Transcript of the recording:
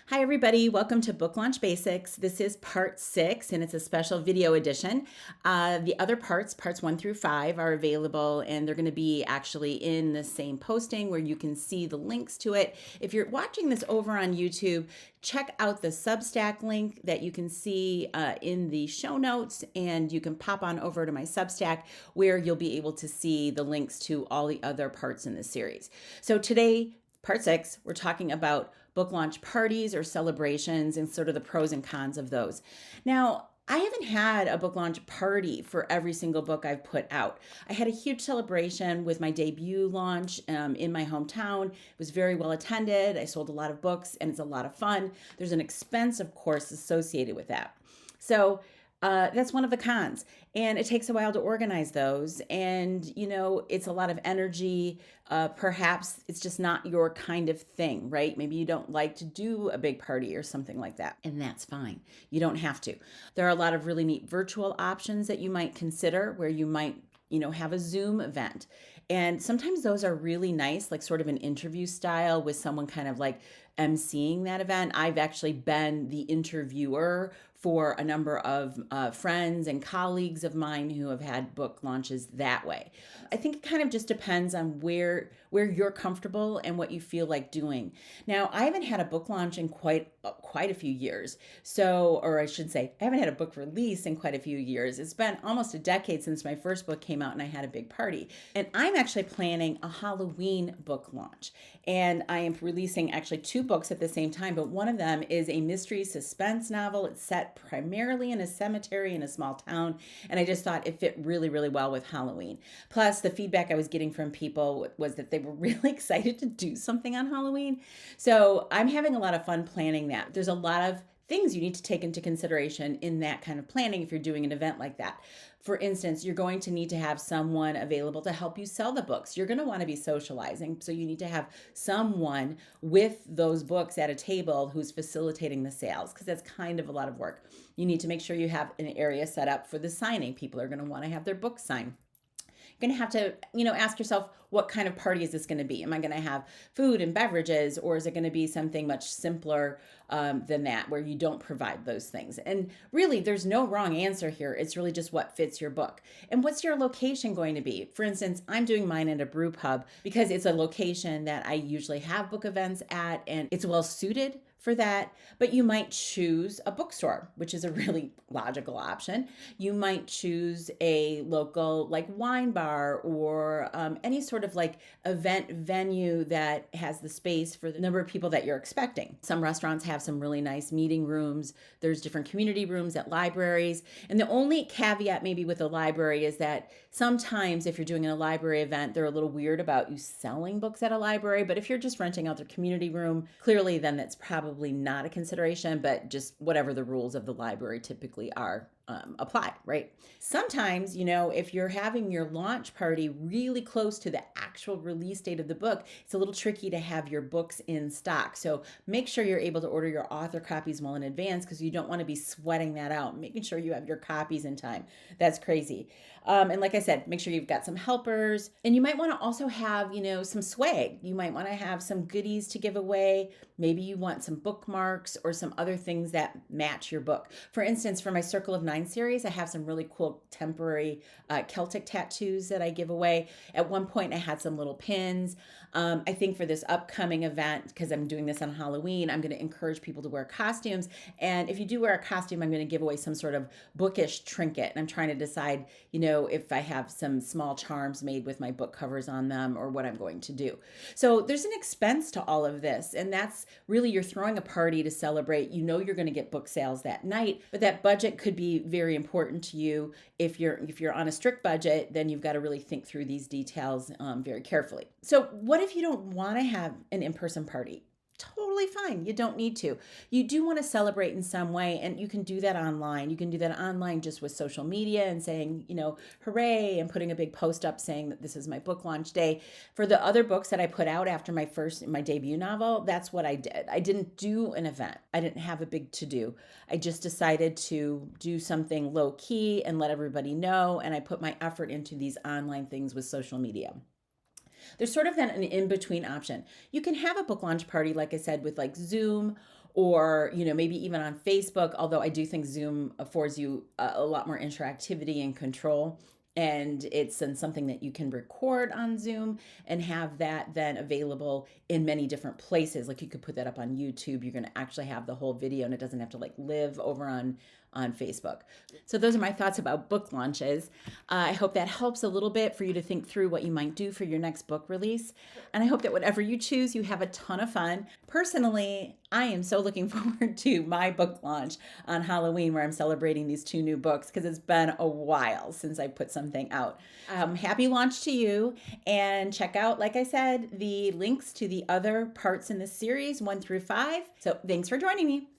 Hi, everybody. Welcome to Book Launch Basics. This is part 6, and it's a special video edition. The other parts 1 through 5, are available, and they're going to be actually in the same posting where you can see the links to it. If you're watching this over on YouTube, check out the Substack link that you can see in the show notes, and you can pop on over to my Substack where you'll be able to see the links to all the other parts in the series. So today, part 6, we're talking about book launch parties or celebrations and sort of the pros and cons of those. Now, I haven't had a book launch party for every single book I've put out. I had a huge celebration with my debut launch in my hometown. It was very well attended. I sold a lot of books and it's a lot of fun. There's an expense, of course, associated with that. So that's one of the cons. And it takes a while to organize those. And, it's a lot of energy. Perhaps it's just not your kind of thing, right? Maybe you don't like to do a big party or something like that. And that's fine. You don't have to. There are a lot of really neat virtual options that you might consider where you might, have a Zoom event. And sometimes those are really nice, like sort of an interview style with someone kind of like emceeing that event. I've actually been the interviewer for a number of friends and colleagues of mine who have had book launches that way. I think it kind of just depends on where you're comfortable and what you feel like doing. Now, I haven't had a book launch in quite a few years. So, or I should say, I haven't had a book release in quite a few years. It's been almost a decade since my first book came out and I had a big party. And I'm actually planning a Halloween book launch. And I am releasing actually 2 books at the same time, but one of them is a mystery suspense novel. It's set primarily in a cemetery in a small town, and I just thought it fit really, really well with Halloween. Plus, the feedback I was getting from people was that they were really excited to do something on Halloween. So I'm having a lot of fun planning that. There's a lot of things you need to take into consideration in that kind of planning if you're doing an event like that. For instance, you're going to need to have someone available to help you sell the books. You're going to want to be socializing, so you need to have someone with those books at a table who's facilitating the sales, because that's kind of a lot of work. You need to make sure you have an area set up for the signing. People are going to want to have their books signed. You're going to have to, ask yourself, what kind of party is this going to be? Am I going to have food and beverages, or is it going to be something much simpler than that, where you don't provide those things? And really, there's no wrong answer here. It's really just what fits your book. And what's your location going to be? For instance, I'm doing mine at a brew pub because it's a location that I usually have book events at, and it's well suited for that. But you might choose a bookstore, which is a really logical option. You might choose a local like wine bar or any sort of like event venue that has the space for the number of people that you're expecting. Some restaurants have some really nice meeting rooms. There's different community rooms at libraries. And the only caveat maybe with a library is that sometimes if you're doing a library event, they're a little weird about you selling books at a library. But if you're just renting out their community room, clearly then that's probably not a consideration, but just whatever the rules of the library typically are apply, right? Sometimes, if you're having your launch party really close to the actual release date of the book, it's a little tricky to have your books in stock. So make sure you're able to order your author copies well in advance, because you don't want to be sweating that out, making sure you have your copies in time. That's crazy. And like I said, make sure you've got some helpers, and you might want to also have, some swag. You might want to have some goodies to give away. Maybe you want some bookmarks or some other things that match your book. For instance, for my Circle of Nine series, I have some really cool temporary Celtic tattoos that I give away. At one point, I had some little pins. I think for this upcoming event, because I'm doing this on Halloween, I'm going to encourage people to wear costumes. And if you do wear a costume, I'm going to give away some sort of bookish trinket. And I'm trying to decide, if I have some small charms made with my book covers on them or what I'm going to do. So there's an expense to all of this. And that's really, you're throwing a party to celebrate. You're going to get book sales that night, but that budget could be very important to you. If you're on a strict budget, then you've got to really think through these details very carefully. So what if you don't want to have an in-person party? Totally fine. You don't need to. You do want to celebrate in some way, and you can do that online. You can do that online just with social media and saying, hooray, and putting a big post up saying that this is my book launch day. For the other books that I put out after my debut novel, that's what I did. I didn't do an event. I didn't have a big to-do. I just decided to do something low key and let everybody know, and I put my effort into these online things with social media. There's sort of then an in-between option. You can have a book launch party, like I said, with like Zoom or, maybe even on Facebook, although I do think Zoom affords you a lot more interactivity and control. And it's something that you can record on Zoom and have that then available in many different places. Like you could put that up on YouTube. You're going to actually have the whole video and it doesn't have to live over on Facebook. So those are my thoughts about book launches. I hope that helps a little bit for you to think through what you might do for your next book release. And I hope that whatever you choose, you have a ton of fun. Personally, I am so looking forward to my book launch on Halloween where I'm celebrating these 2 new books because it's been a while since I put something out. Happy launch to you, and check out, like I said, the links to the other parts in this series 1 through 5. So thanks for joining me.